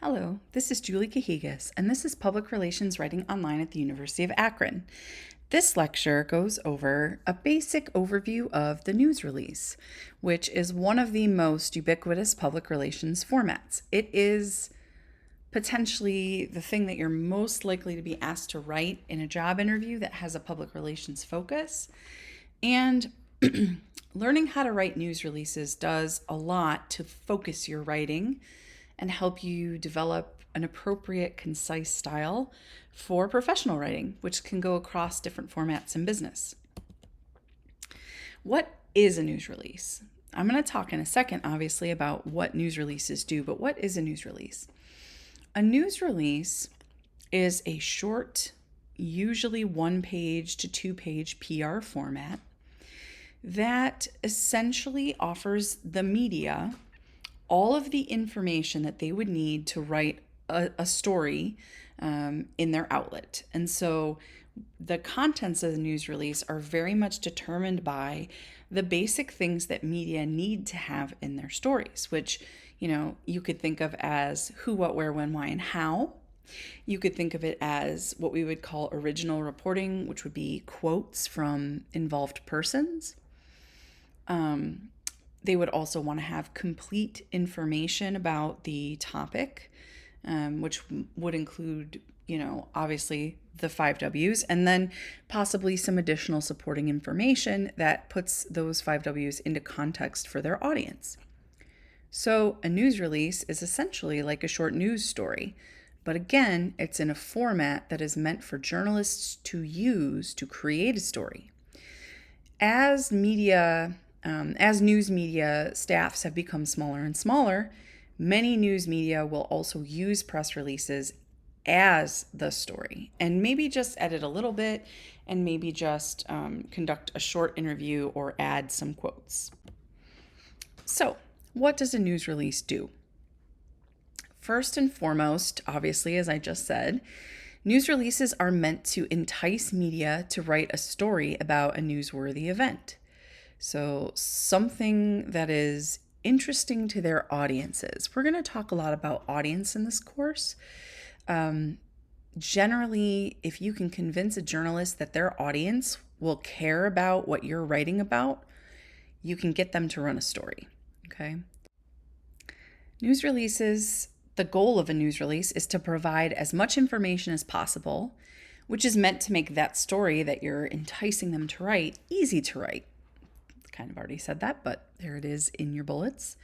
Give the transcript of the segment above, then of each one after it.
Hello, this is Julie Cahigas, and this is Public Relations Writing Online at the University of Akron. This lecture goes over a basic overview of the news release, which is one of the most ubiquitous public relations formats. It is potentially the thing that you're most likely to be asked to write in a job interview that has a public relations focus. And learning how to write news releases does a lot to focus your writing and help you develop an appropriate, concise style for professional writing, which can go across different formats in business. What is a news release? I'm going to talk in a second, obviously, about what news releases do, but what is a news release? A news release is a short, usually 1-page to 2-page PR format that essentially offers the media all of the information that they would need to write a story in their outlet. And so the contents of the news release are very much determined by the basic things that media need to have in their stories, which, you could think of as who, what, where, when, why, and how. You could think of it as what we would call original reporting, which would be quotes from involved persons. They would also want to have complete information about the topic, which would include, obviously the 5 W's, and then possibly some additional supporting information that puts those 5 W's into context for their audience. So a news release is essentially like a short news story, but again, it's in a format that is meant for journalists to use to create a story. As news media staffs have become smaller and smaller, many news media will also use press releases as the story and maybe just edit a little bit and maybe just conduct a short interview or add some quotes. So, what does a news release do? First and foremost, obviously, as I just said, news releases are meant to entice media to write a story about a newsworthy event. So something that is interesting to their audiences. We're going to talk a lot about audience in this course. Generally, if you can convince a journalist that their audience will care about what you're writing about, you can get them to run a story. Okay. News releases, the goal of a news release is to provide as much information as possible, which is meant to make that story that you're enticing them to write easy to write. Kind of already said that, but there it is in your bullets.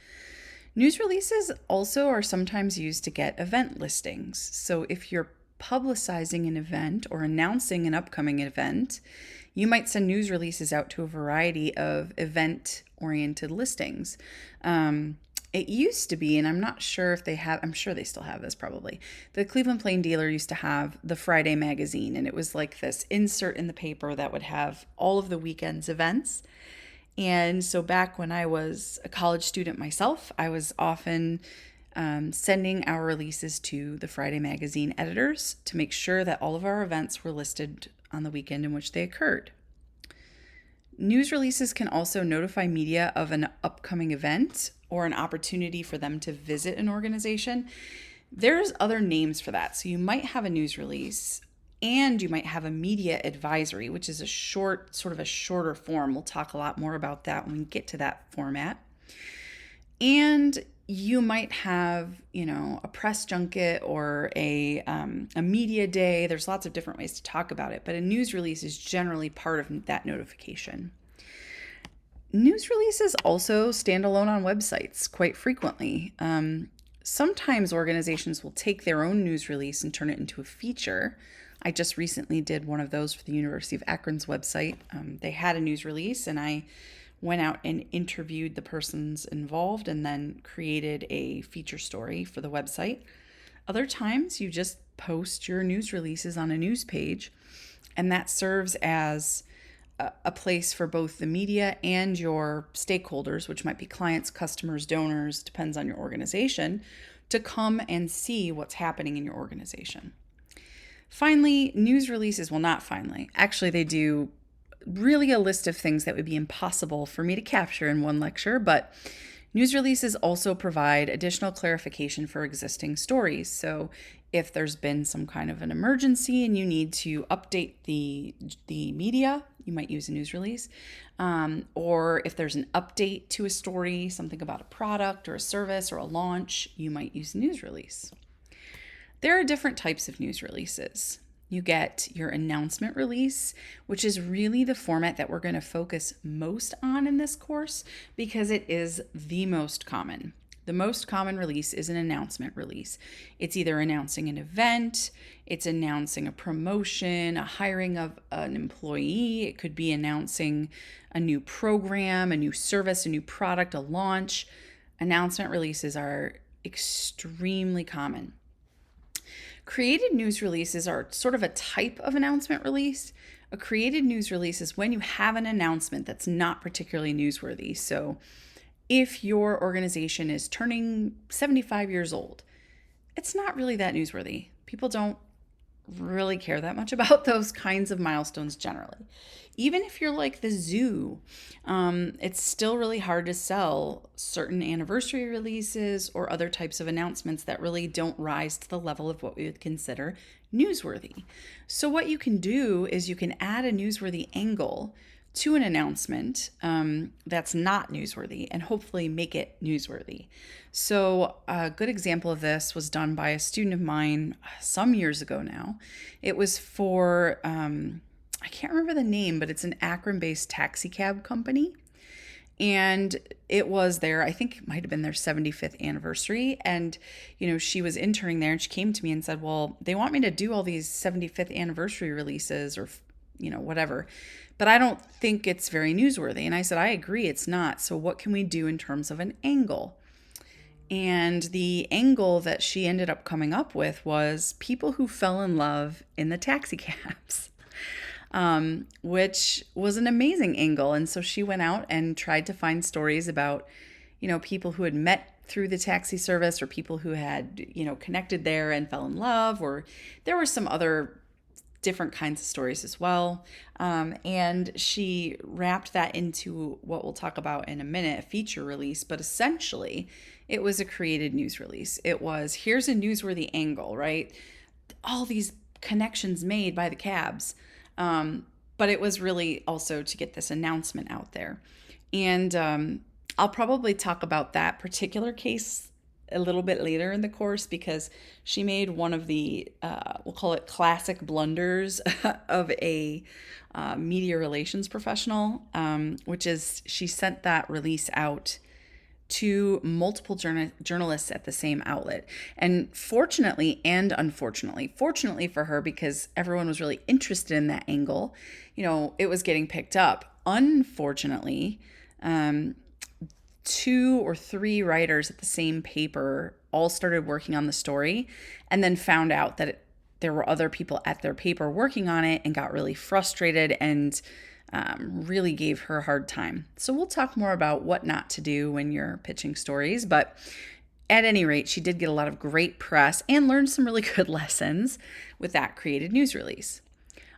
News releases also are sometimes used to get event listings. So if you're publicizing an event or announcing an upcoming event, you might send news releases out to a variety of event-oriented listings. It used to be, and I'm not sure if they have, I'm sure they still have this probably. The Cleveland Plain Dealer used to have the Friday magazine, and it was like this insert in the paper that would have all of the weekend's events. And so back when I was a college student myself, I was often sending our releases to the Friday magazine editors to make sure that all of our events were listed on the weekend in which they occurred. News releases can also notify media of an upcoming event or an opportunity for them to visit an organization. There's other names for that. So you might have a news release and you might have a media advisory, which is a shorter form. We'll talk a lot more about that when we get to that format. And you might have, a press junket or a media day. There's lots of different ways to talk about it, but a news release is generally part of that notification. News releases also stand alone on websites quite frequently. Sometimes organizations will take their own news release and turn it into a feature. I just recently did one of those for the University of Akron's website. They had a news release and I went out and interviewed the persons involved and then created a feature story for the website. Other times you just post your news releases on a news page, and that serves as a place for both the media and your stakeholders, which might be clients, customers, donors, depends on your organization, to come and see what's happening in your organization. Finally, news releases, actually they do really a list of things that would be impossible for me to capture in one lecture, but News releases also provide additional clarification for existing stories. So if there's been some kind of an emergency and you need to update the media, you might use a news release. Or if there's an update to a story, something about a product or a service or a launch, you might use a news release. There are different types of news releases. You get your announcement release, which is really the format that we're going to focus most on in this course because it is the most common. The most common release is an announcement release. It's either announcing an event, it's announcing a promotion, a hiring of an employee. It could be announcing a new program, a new service, a new product, a launch. Announcement releases are extremely common. Created news releases are sort of a type of announcement release. A created news release is when you have an announcement that's not particularly newsworthy. So if your organization is turning 75 years old, it's not really that newsworthy. People don't really care that much about those kinds of milestones generally. Even if you're like the zoo, it's still really hard to sell certain anniversary releases or other types of announcements that really don't rise to the level of what we would consider newsworthy. So what you can do is you can add a newsworthy angle to an announcement that's not newsworthy and hopefully make it newsworthy. So a good example of this was done by a student of mine some years ago now. It was for, I can't remember the name, but it's an Akron-based taxi cab company. And it was I think it might have been their 75th anniversary. And, she was interning there and she came to me and said, well, they want me to do all these 75th anniversary releases or, whatever. But I don't think it's very newsworthy. And I said, I agree, it's not. So what can we do in terms of an angle? And the angle that she ended up coming up with was people who fell in love in the taxi cabs, which was an amazing angle. And so she went out and tried to find stories about, people who had met through the taxi service or people who had, connected there and fell in love, or there were some other different kinds of stories as well. And she wrapped that into what we'll talk about in a minute, a feature release, but essentially it was a created news release. It was, here's a newsworthy angle, right? All these connections made by the cabs. But it was really also to get this announcement out there. And I'll probably talk about that particular case a little bit later in the course because she made one of the, we'll call it classic blunders of a media relations professional, which is she sent that release out to multiple journalists at the same outlet. And fortunately and unfortunately, fortunately for her, because everyone was really interested in that angle, it was getting picked up. Unfortunately, 2 or 3 writers at the same paper all started working on the story and then found out that there were other people at their paper working on it and got really frustrated and really gave her a hard time. So we'll talk more about what not to do when you're pitching stories. But at any rate, she did get a lot of great press and learned some really good lessons with that created news release.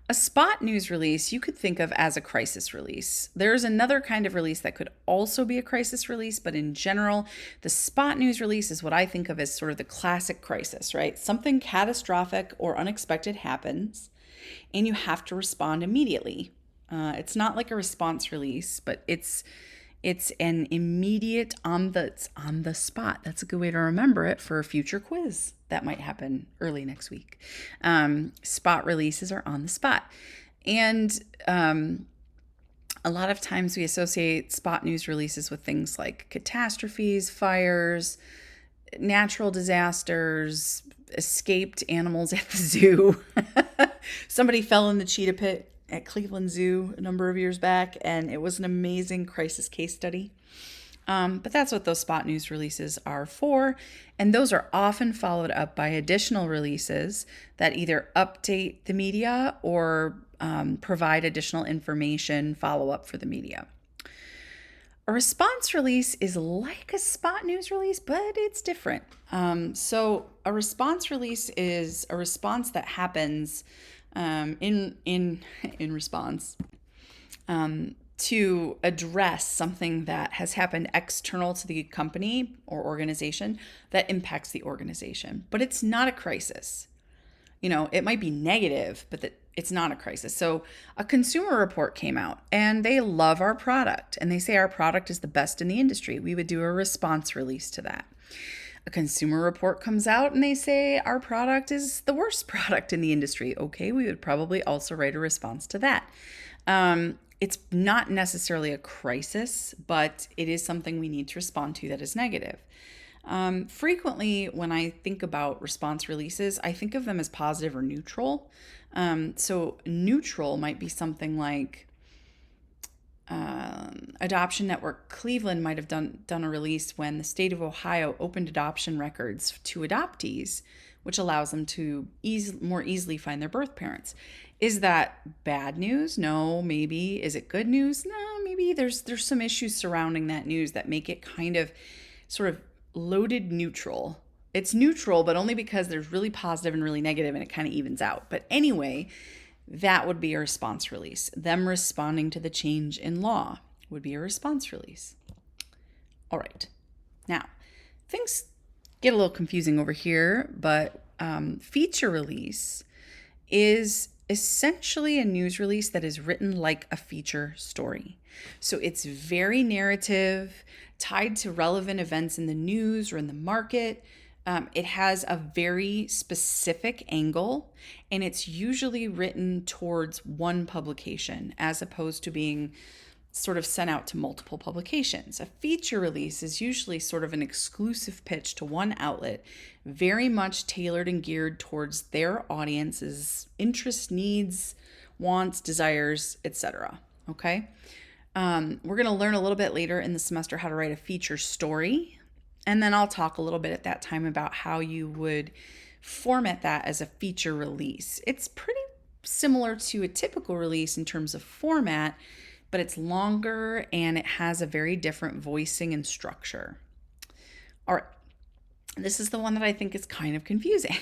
A spot news release you could think of as a crisis release. There's another kind of release that could also be a crisis release, but in general, the spot news release is what I think of as sort of the classic crisis, right? Something catastrophic or unexpected happens, and you have to respond immediately. It's not like a response release, but it's an immediate on the spot. That's a good way to remember it for a future quiz that might happen early next week. Spot releases are on the spot. And a lot of times we associate spot news releases with things like catastrophes, fires, natural disasters, escaped animals at the zoo. Somebody fell in the cheetah pit at Cleveland Zoo a number of years back, and it was an amazing crisis case study. But that's what those spot news releases are for, and those are often followed up by additional releases that either update the media or provide additional information, follow-up for the media. A response release is like a spot news release, but it's different. So a response release is a response that happens in response. to address something that has happened external to the company or organization that impacts the organization. But it's not a crisis. It might be negative, but it's not a crisis. So a consumer report came out and they love our product and they say our product is the best in the industry. We would do a response release to that. A consumer report comes out and they say our product is the worst product in the industry. Okay, we would probably also write a response to that. It's not necessarily a crisis, but it is something we need to respond to that is negative. Frequently, when I think about response releases, I think of them as positive or neutral. So neutral might be something like Adoption Network Cleveland might have done a release when the state of Ohio opened adoption records to adoptees, which allows them to more easily find their birth parents. Is that bad news? No. Maybe. Is it good news? No. Maybe there's some issues surrounding that news that make it kind of sort of loaded neutral. It's neutral, but only because there's really positive and really negative and it kind of evens out. But anyway, that would be a response release. Them responding to the change in law would be a response release. All right. Now, things get a little confusing over here, but feature release is essentially a news release that is written like a feature story. So it's very narrative, tied to relevant events in the news or in the market. It has a very specific angle, and it's usually written towards one publication as opposed to being sort of sent out to multiple publications. A feature release is usually sort of an exclusive pitch to one outlet, very much tailored and geared towards their audience's interests, needs, wants, desires, etc. Okay? We're going to learn a little bit later in the semester how to write a feature story. And then I'll talk a little bit at that time about how you would format that as a feature release. It's pretty similar to a typical release in terms of format, but it's longer and it has a very different voicing and structure. All right. This is the one that I think is kind of confusing.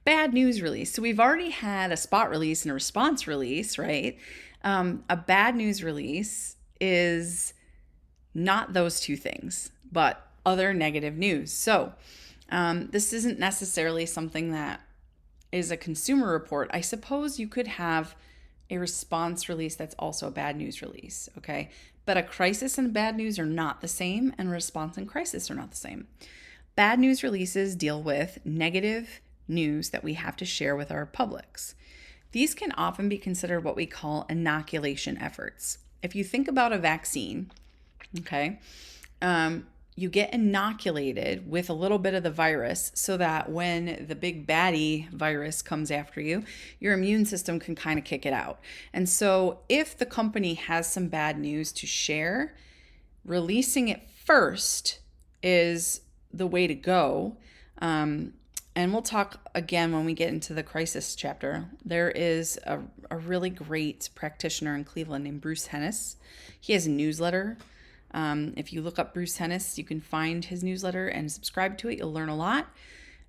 Bad news release. So we've already had a spot release and a response release, right? A bad news release is not those two things, but other negative news. So this isn't necessarily something that is a consumer report. I suppose you could have a response release that's also a bad news release, okay? But a crisis and bad news are not the same, and response and crisis are not the same. Bad news releases deal with negative news that we have to share with our publics. These can often be considered what we call inoculation efforts. If you think about a vaccine, okay, you get inoculated with a little bit of the virus so that when the big baddie virus comes after you, your immune system can kind of kick it out. And so if the company has some bad news to share, releasing it first is the way to go. And we'll talk again when we get into the crisis chapter. There is a really great practitioner in Cleveland named Bruce Hennis. He has a newsletter. If you look up Bruce Hennis, you can find his newsletter and subscribe to it. You'll learn a lot.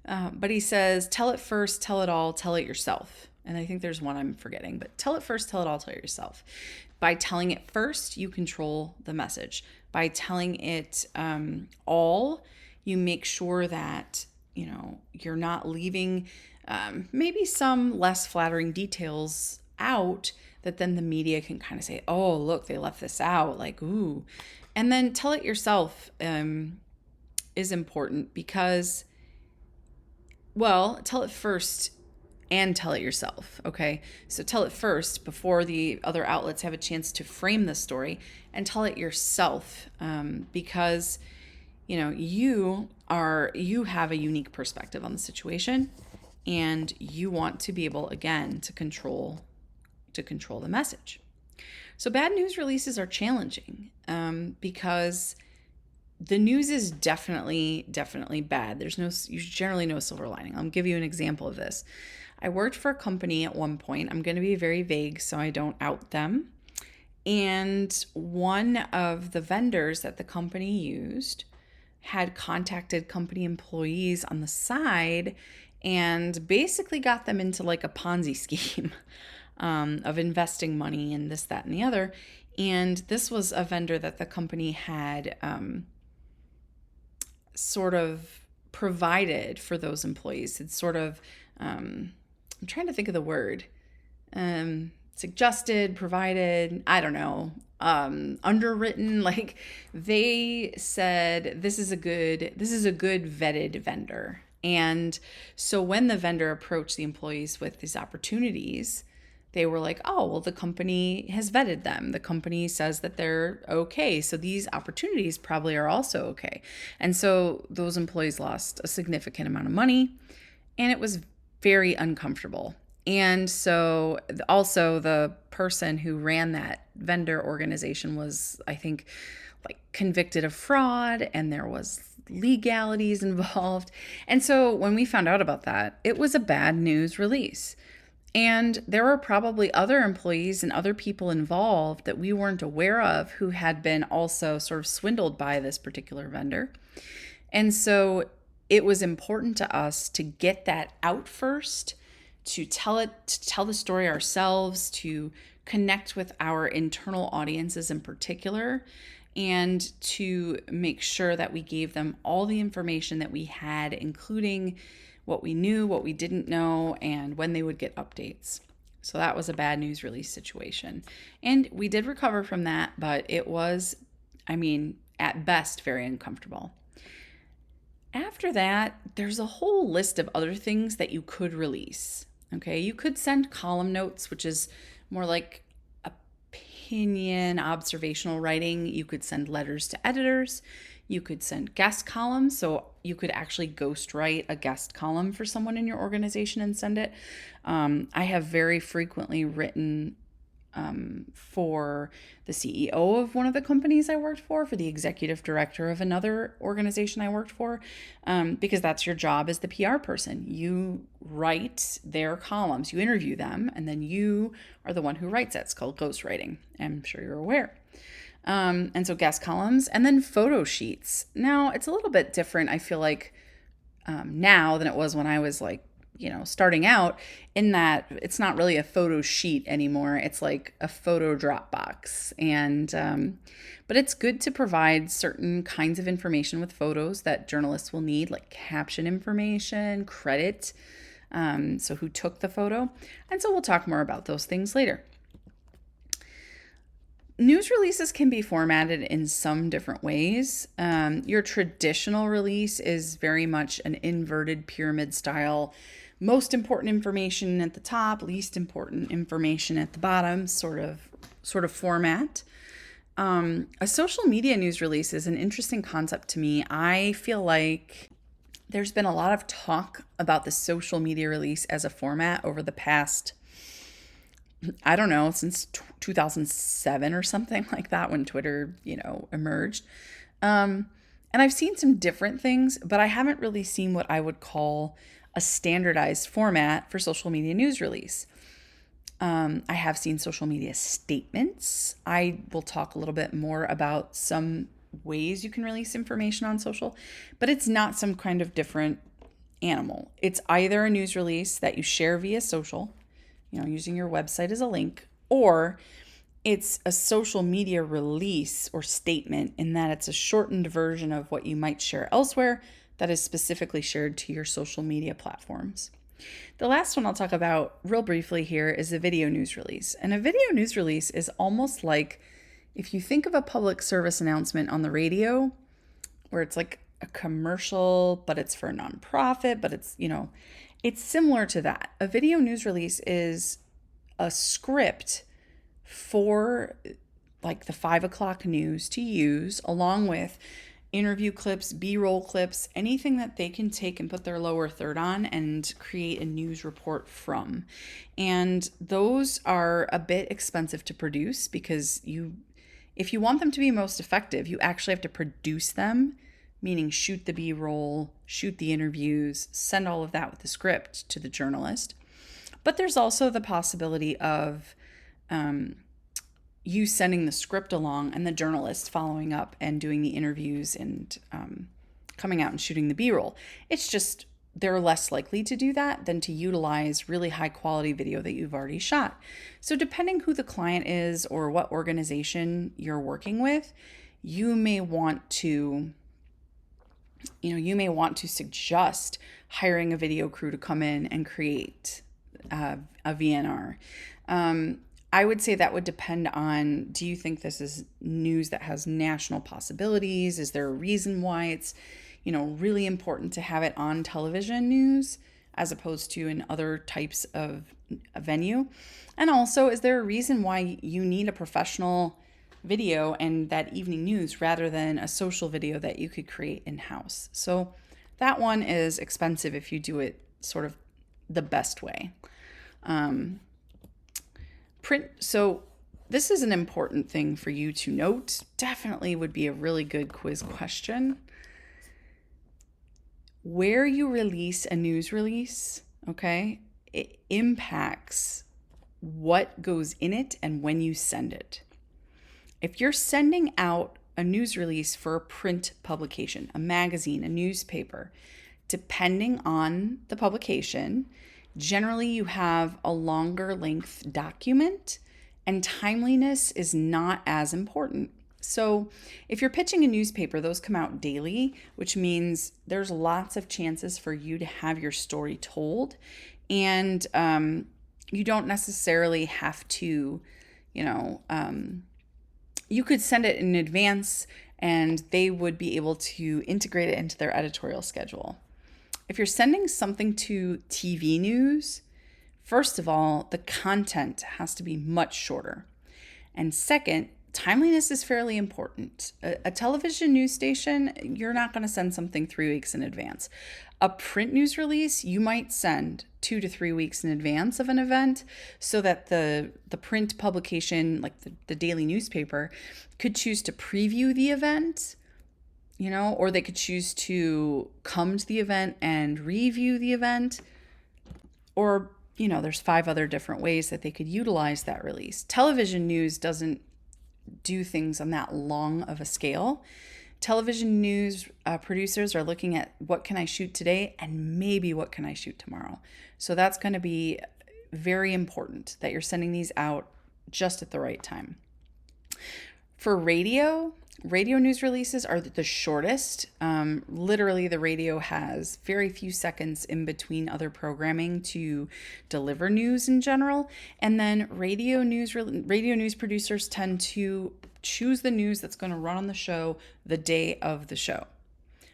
But he says, tell it first, tell it all, tell it yourself. And I think there's one I'm forgetting, but tell it first, tell it all, tell it yourself. By telling it first, you control the message. By telling it all, you make sure that, you're not leaving maybe some less flattering details out that then the media can kind of say, oh, look, they left this out. Like, ooh. And then tell it yourself is important because, well, tell it first and tell it yourself, okay? So tell it first before the other outlets have a chance to frame the story, and tell it yourself because, you have a unique perspective on the situation, and you want to be able, again, to control the message. So bad news releases are challenging because the news is definitely bad. There's generally no silver lining. I'll give you an example of this. I worked for a company at one point. I'm going to be very vague so I don't out them. And one of the vendors that the company used had contacted company employees on the side and basically got them into like a Ponzi scheme of investing money and this, that, and the other. And this was a vendor that the company had sort of provided for those employees. It's sort of, I'm trying to think of the word, suggested, provided, I don't know, underwritten. Like they said, this is a good vetted vendor. And so when the vendor approached the employees with these opportunities, they were like, oh, well, the company has vetted them. The company says that they're okay. So these opportunities probably are also okay. And so those employees lost a significant amount of money, and it was very uncomfortable. And so also the person who ran that vendor organization was, I think, like convicted of fraud, and there was legalities involved. And so when we found out about that, it was a bad news release. And there were probably other employees and other people involved that we weren't aware of who had been also sort of swindled by this particular vendor. And so it was important to us to get that out first, to tell the story ourselves, to connect with our internal audiences in particular, and to make sure that we gave them all the information that we had, including what we knew, what we didn't know, and when they would get updates. So that was a bad news release situation. And we did recover from that, but it was, at best, very uncomfortable. After that, there's a whole list of other things that you could release. Okay, you could send column notes, which is more like opinion, observational writing. You could send letters to editors. You could send guest columns. So you could actually ghostwrite a guest column for someone in your organization and send it. I have very frequently written for the CEO of one of the companies I worked for the executive director of another organization I worked for, because that's your job as the PR person. You write their columns, you interview them, and then you are the one who writes it. It's called ghostwriting. I'm sure you're aware. And so guest columns, and then photo sheets. Now, it's a little bit different, I feel like, now than it was when I was starting out, in that it's not really a photo sheet anymore. It's like a photo Dropbox. And, but it's good to provide certain kinds of information with photos that journalists will need, like caption information, credit, so who took the photo. And so we'll talk more about those things later. News releases can be formatted in some different ways. Your traditional release is very much an inverted pyramid style, most important information at the top, least important information at the bottom sort of format. A social media news release is an interesting concept to me. I feel like there's been a lot of talk about the social media release as a format over the past, I don't know, since 2007 or something like that, when Twitter, emerged. And I've seen some different things, but I haven't really seen what I would call a standardized format for social media news release. I have seen social media statements. I will talk a little bit more about some ways you can release information on social, but it's not some kind of different animal. It's either a news release that you share via social, using your website as a link, or it's a social media release or statement in that it's a shortened version of what you might share elsewhere that is specifically shared to your social media platforms. The last one I'll talk about real briefly here is a video news release. And a video news release is almost like if you think of a public service announcement on the radio, where it's like a commercial, but it's for a nonprofit, but it's similar to that. A video news release is a script for like the 5 o'clock news to use, along with interview clips, B-roll clips, anything that they can take and put their lower third on and create a news report from. And those are a bit expensive to produce because if you want them to be most effective, you actually have to produce them, meaning shoot the B-roll, shoot the interviews, send all of that with the script to the journalist. But there's also the possibility of you sending the script along and the journalist following up and doing the interviews and coming out and shooting the B-roll. It's just they're less likely to do that than to utilize really high quality video that you've already shot. So depending who the client is or what organization you're working with, you may want to suggest hiring a video crew to come in and create a VNR. I would say that would depend on, do you think this is news that has national possibilities? Is there a reason why it's, really important to have it on television news as opposed to in other types of venue? And also, is there a reason why you need a professional video and that evening news rather than a social video that you could create in-house? So that one is expensive if you do it sort of the best way. Print. So this is an important thing for you to note. Definitely would be a really good quiz question. Where you release a news release, okay, it impacts what goes in it and when you send it. If you're sending out a news release for a print publication, a magazine, a newspaper, depending on the publication, generally you have a longer length document and timeliness is not as important. So if you're pitching a newspaper, those come out daily, which means there's lots of chances for you to have your story told. And you don't necessarily have to, you could send it in advance and they would be able to integrate it into their editorial schedule. If you're sending something to TV news, first of all, the content has to be much shorter. And second, timeliness is fairly important. A television news station, you're not going to send something 3 weeks in advance. A print news release, you might send 2 to 3 weeks in advance of an event so that the print publication, like the daily newspaper, could choose to preview the event, or they could choose to come to the event and review the event, or, there's 5 other different ways that they could utilize that release. Television news doesn't do things on that long of a scale. Television news producers are looking at what can I shoot today and maybe what can I shoot tomorrow. So that's going to be very important that you're sending these out just at the right time. For radio news releases are the shortest. Literally, the radio has very few seconds in between other programming to deliver news in general. And then radio news producers tend to choose the news that's going to run on the show the day of the show.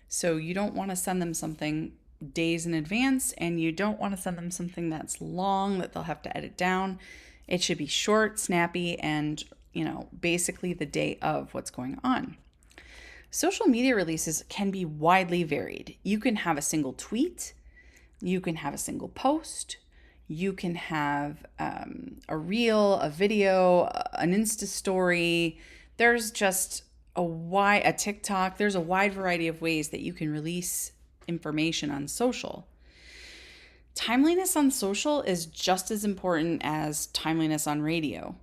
So you don't want to send them something days in advance, and you don't want to send them something that's long that they'll have to edit down. It should be short, snappy, and basically the day of what's going on. Social media releases can be widely varied. You can have a single tweet, you can have a single post, you can have a reel, a video, an Insta story. There's just a TikTok. There's a wide variety of ways that you can release information on social. Timeliness on social is just as important as timeliness on radio.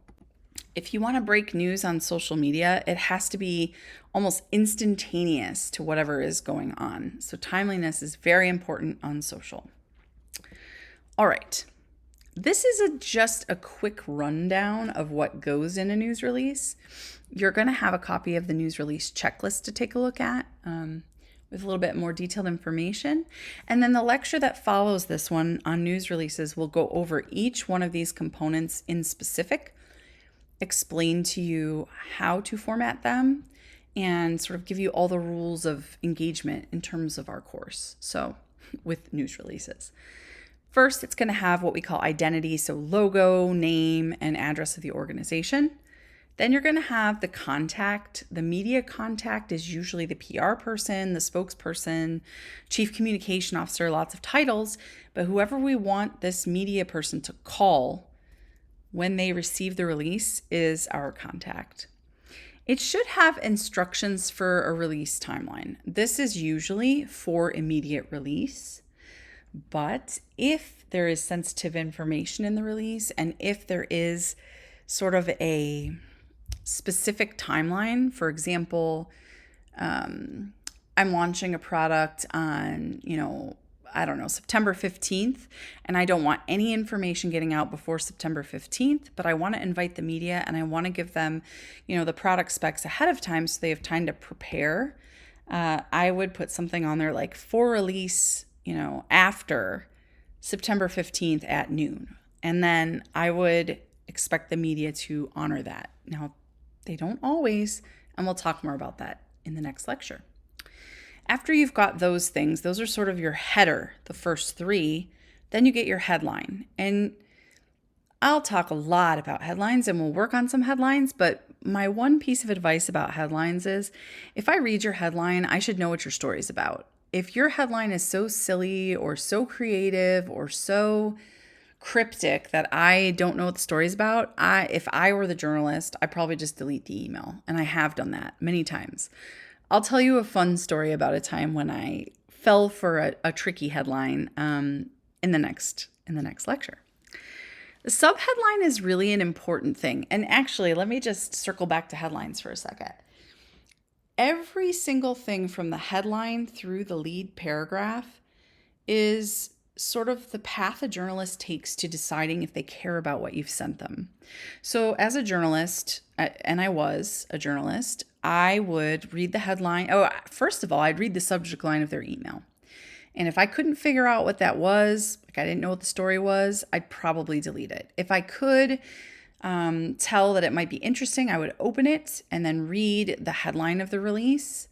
If you want to break news on social media, it has to be almost instantaneous to whatever is going on. So timeliness is very important on social. All right. This is just a quick rundown of what goes in a news release. You're going to have a copy of the news release checklist to take a look at with a little bit more detailed information. And then the lecture that follows this one on news releases will go over each one of these components in specific, explain to you how to format them, and sort of give you all the rules of engagement in terms of our course. So with news releases. First, it's going to have what we call identity, so logo, name, and address of the organization. Then you're going to have the contact. The media contact is usually the PR person, the spokesperson, chief communication officer, lots of titles, but whoever we want this media person to call when they receive the release is our contact. It should have instructions for a release timeline. This is usually for immediate release, but if there is sensitive information in the release and if there is sort of a specific timeline, for example, I'm launching a product on, I don't know, September 15th, and I don't want any information getting out before September 15th, but I want to invite the media and I want to give them, the product specs ahead of time so they have time to prepare. I would put something on there like for release, after September 15th at noon. And then I would expect the media to honor that. Now, they don't always, and we'll talk more about that in the next lecture. After you've got those things, those are sort of your header, the first three, then you get your headline. And I'll talk a lot about headlines and we'll work on some headlines, but my one piece of advice about headlines is if I read your headline, I should know what your story is about. If your headline is so silly or so creative or so cryptic that I don't know what the story is about, if I were the journalist, I'd probably just delete the email. And I have done that many times. I'll tell you a fun story about a time when I fell for a tricky headline in the next lecture. The subheadline is really an important thing. And actually, let me just circle back to headlines for a second. Every single thing from the headline through the lead paragraph is sort of the path a journalist takes to deciding if they care about what you've sent them. So as a journalist, and I was a journalist, I would read the headline. Oh, first of all, I'd read the subject line of their email. And if I couldn't figure out what that was, like I didn't know what the story was, I'd probably delete it. If I could tell that it might be interesting, I would open it and then read the headline of the release.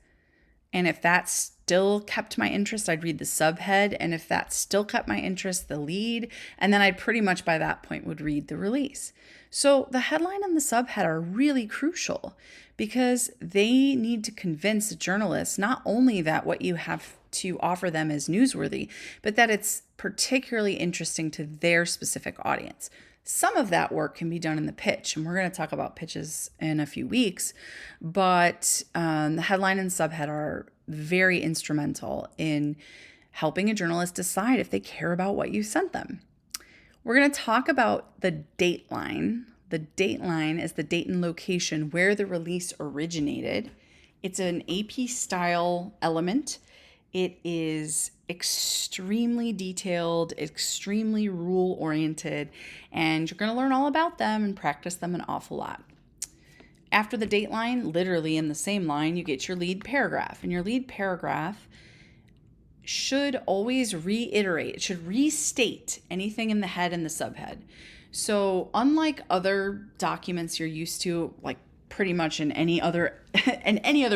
And if that still kept my interest, I'd read the subhead. And if that still kept my interest, the lead. And then I'd pretty much by that point would read the release. So the headline and the subhead are really crucial because they need to convince journalists not only that what you have to offer them is newsworthy, but that it's particularly interesting to their specific audience. Some of that work can be done in the pitch, and we're going to talk about pitches in a few weeks, but the headline and subhead are very instrumental in helping a journalist decide if they care about what you sent them. We're going to talk about the dateline. The dateline is the date and location where the release originated. It's an AP style element. It is extremely detailed, extremely rule-oriented, and you're going to learn all about them and practice them an awful lot. After the dateline, literally in the same line, you get your lead paragraph. And your lead paragraph should always reiterate, it should restate anything in the head and the subhead. So unlike other documents you're used to, like pretty much in any other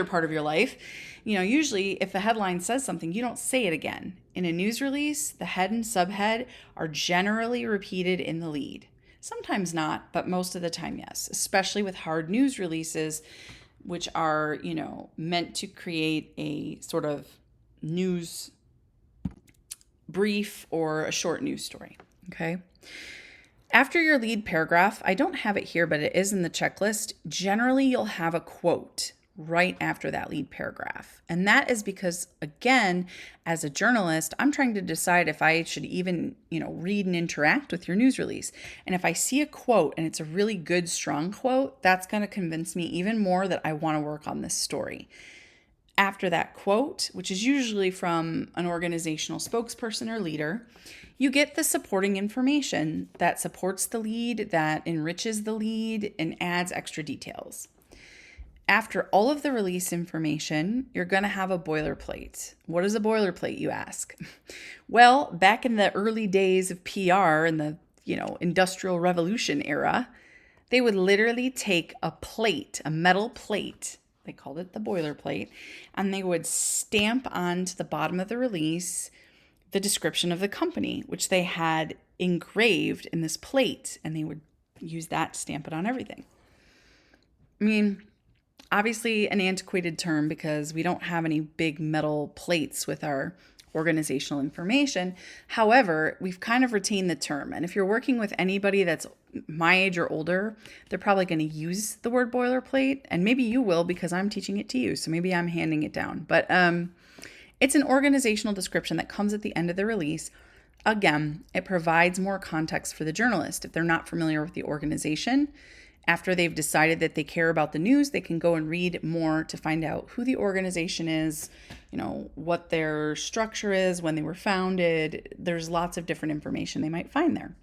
part of your life, usually if the headline says something, you don't say it again. In a news release, the head and subhead are generally repeated in the lead. Sometimes not, but most of the time, yes, especially with hard news releases, which are, meant to create a sort of news brief or a short news story. Okay. After your lead paragraph, I don't have it here, but it is in the checklist. Generally, you'll have a quote right after that lead paragraph. And that is because, again, as a journalist, I'm trying to decide if I should even, read and interact with your news release. And if I see a quote and it's a really good, strong quote, that's going to convince me even more that I want to work on this story. After that quote, which is usually from an organizational spokesperson or leader, you get the supporting information that supports the lead, that enriches the lead, and adds extra details. After all of the release information, you're going to have a boilerplate. What is a boilerplate, you ask? Well, back in the early days of PR in the, Industrial Revolution era, they would literally take a plate, a metal plate, they called it the boilerplate, and they would stamp onto the bottom of the release the description of the company, which they had engraved in this plate, and they would use that to stamp it on everything. I mean, obviously an antiquated term because we don't have any big metal plates with our organizational information. However, we've kind of retained the term. And if you're working with anybody that's my age or older, they're probably going to use the word boilerplate. And maybe you will because I'm teaching it to you. So maybe I'm handing it down. But it's an organizational description that comes at the end of the release. Again, it provides more context for the journalist if they're not familiar with the organization. After they've decided that they care about the news, they can go and read more to find out who the organization is, what their structure is, when they were founded. There's lots of different information they might find there.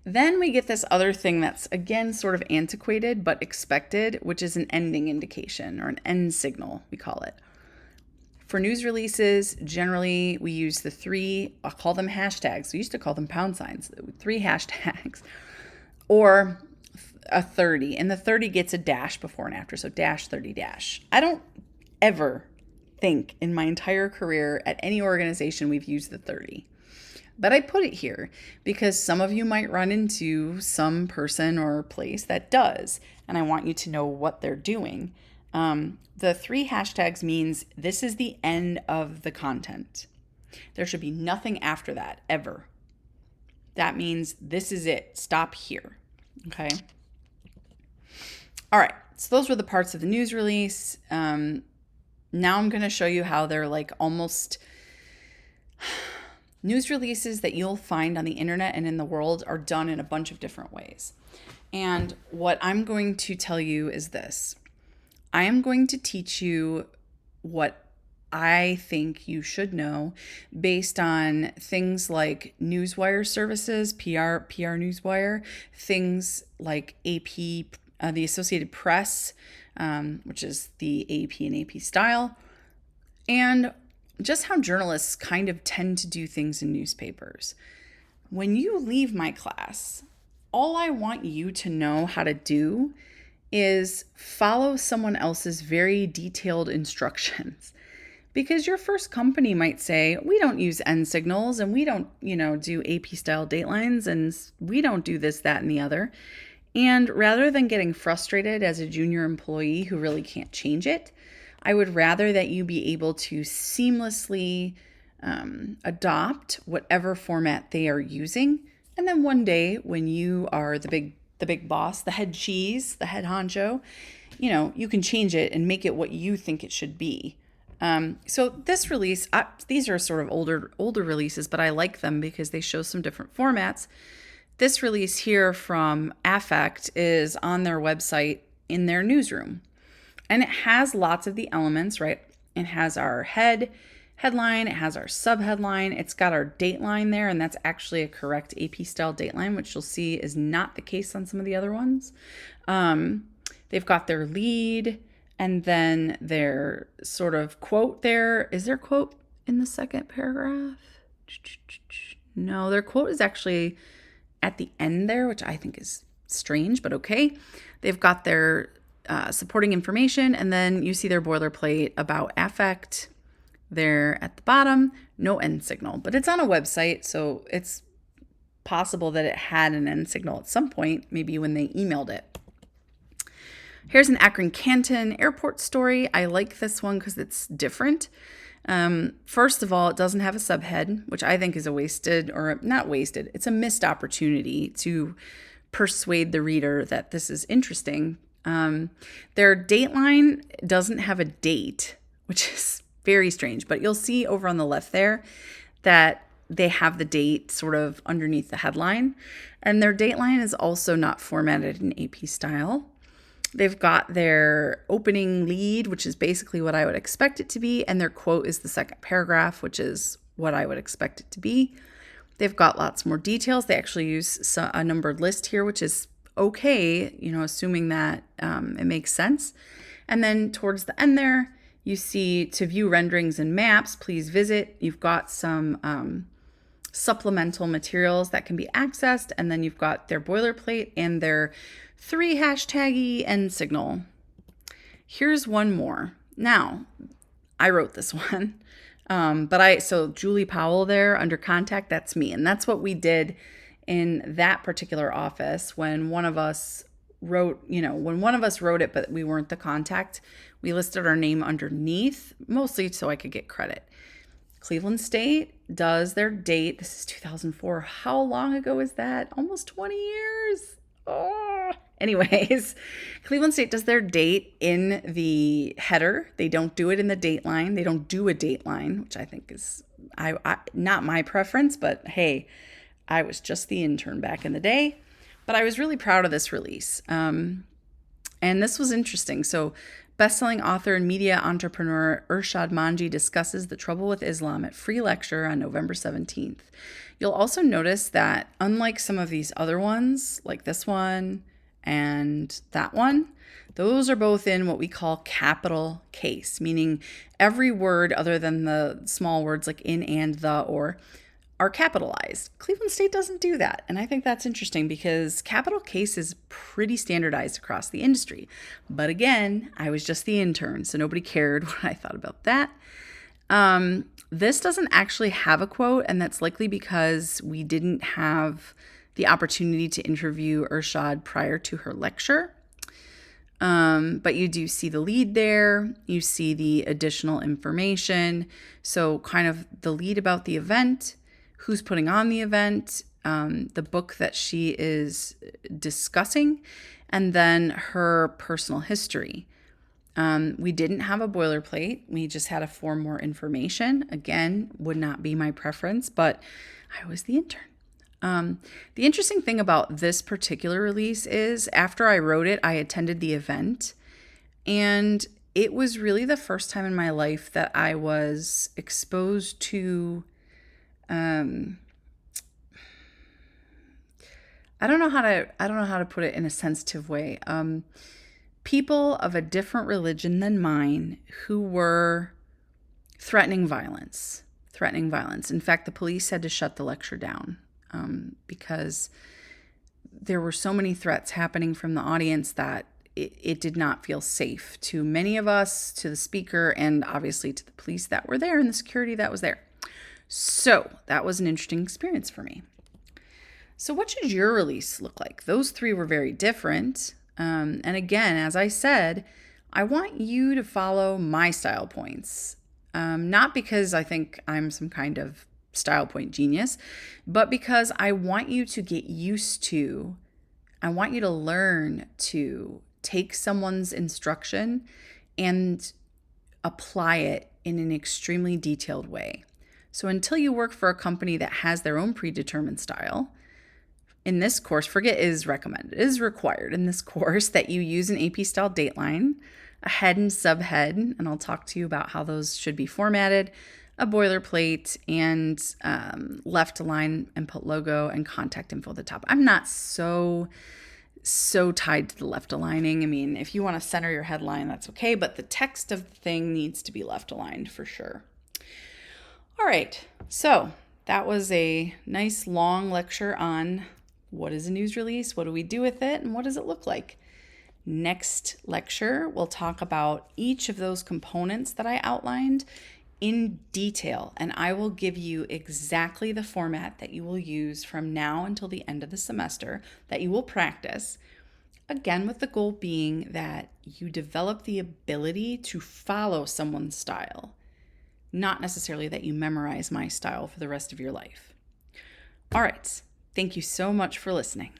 Then we get this other thing that's, again, sort of antiquated but expected, which is an ending indication, or an end signal, we call it. For news releases, generally we use the three, I'll call them hashtags. We used to call them pound signs, 3 hashtags, or a 30. And the 30 gets a dash before and after, so dash 30 dash. I don't ever think in my entire career at any organization we've used the 30. But I put it here because some of you might run into some person or place that does, and I want you to know what they're doing. The 3 hashtags means this is the end of the content. There should be nothing after that, ever. That means this is it. Stop here. Okay? All right. So those were the parts of the news release. Now I'm going to show you how they're like almost... News releases that you'll find on the internet and in the world are done in a bunch of different ways. And what I'm going to tell you is this. I am going to teach you what I think you should know based on things like Newswire services, PR Newswire, things like AP, the Associated Press, which is the AP and AP Style, and just how journalists kind of tend to do things in newspapers. When you leave my class, all I want you to know how to do is follow someone else's very detailed instructions. Because your first company might say, we don't use end signals and we don't, do AP style datelines and we don't do this, that, and the other. And rather than getting frustrated as a junior employee who really can't change it, I would rather that you be able to seamlessly adopt whatever format they are using. And then one day when you are the big boss, the head cheese, the head honcho, you can change it and make it what you think it should be. So this release, these are sort of older releases, but I like them because they show some different formats. This release here from Affect is on their website in their newsroom. And it has lots of the elements, right? It has our headline, it has our subheadline, it's got our dateline there, and that's actually a correct AP style dateline, which you'll see is not the case on some of the other ones. They've got their lead, and then their sort of quote there. Is there a quote in the second paragraph? No, their quote is actually at the end there, which I think is strange, but okay. They've got their supporting information, and then you see their boilerplate about Affect there at the bottom. No end signal, but it's on a website, so it's possible that it had an end signal at some point, maybe when they emailed it. Here's an Akron Canton airport story. I like this one because it's different. First of all, it doesn't have a subhead, which I think is it's a missed opportunity to persuade the reader that this is interesting. Their dateline doesn't have a date, which is very strange, but you'll see over on the left there that they have the date sort of underneath the headline, and their dateline is also not formatted in AP style. They've got their opening lead, which is basically what I would expect it to be, and their quote is the second paragraph, which is what I would expect it to be. They've got lots more details. They actually use a numbered list here, which is okay, assuming that it makes sense. And then towards the end there, you see to view renderings and maps, please visit. You've got some supplemental materials that can be accessed. And then you've got their boilerplate and their 3 hashtaggy end signal. Here's one more. Now, I wrote this one. So Julie Powell there under contact, that's me. And that's what we did in that particular office when one of us wrote it, but we weren't the contact. We listed our name underneath, mostly so I could get credit. Cleveland State does their date. This is 2004. How long ago is that? Almost 20 years. Oh. Anyways, Cleveland State does their date in the header. They don't do it in the dateline. They don't do a dateline, which I think is not my preference, but hey, I was just the intern back in the day. But I was really proud of this release. And this was interesting. So, best-selling author and media entrepreneur Irshad Manji discusses the trouble with Islam at free lecture on November 17th. You'll also notice that unlike some of these other ones, like this one and that one, those are both in what we call capital case, meaning every word other than the small words like in and the or are capitalized. Cleveland State doesn't do that. And I think that's interesting because capital case is pretty standardized across the industry. But again, I was just the intern, so nobody cared what I thought about that. This doesn't actually have a quote, and that's likely because we didn't have the opportunity to interview Irshad prior to her lecture. But you do see the lead there. You see the additional information. So kind of the lead about the event, who's putting on the event, the book that she is discussing, and then her personal history. We didn't have a boilerplate. We just had to form more information. Again, would not be my preference, but I was the intern. The interesting thing about this particular release is after I wrote it, I attended the event, and it was really the first time in my life that I was exposed to I don't know how to put it in a sensitive way. People of a different religion than mine who were threatening violence. In fact, the police had to shut the lecture down because there were so many threats happening from the audience that it did not feel safe to many of us, to the speaker, and obviously to the police that were there and the security that was there. So that was an interesting experience for me. So what should your release look like? Those three were very different. And again, as I said, I want you to follow my style points. Not because I think I'm some kind of style point genius, but because I want you to get used to, I want you to learn to take someone's instruction and apply it in an extremely detailed way. So until you work for a company that has their own predetermined style, in this course, forget is recommended, it is required in this course that you use an AP style dateline, a head and subhead, and I'll talk to you about how those should be formatted, a boilerplate, and left align and put logo and contact info at the top. I'm not so tied to the left aligning. I mean, if you want to center your headline, that's okay, but the text of the thing needs to be left aligned for sure. All right, so that was a nice long lecture on what is a news release, what do we do with it, and what does it look like. Next lecture, we'll talk about each of those components that I outlined in detail, and I will give you exactly the format that you will use from now until the end of the semester that you will practice, again with the goal being that you develop the ability to follow someone's style, not necessarily that you memorize my style for the rest of your life. All right, thank you so much for listening.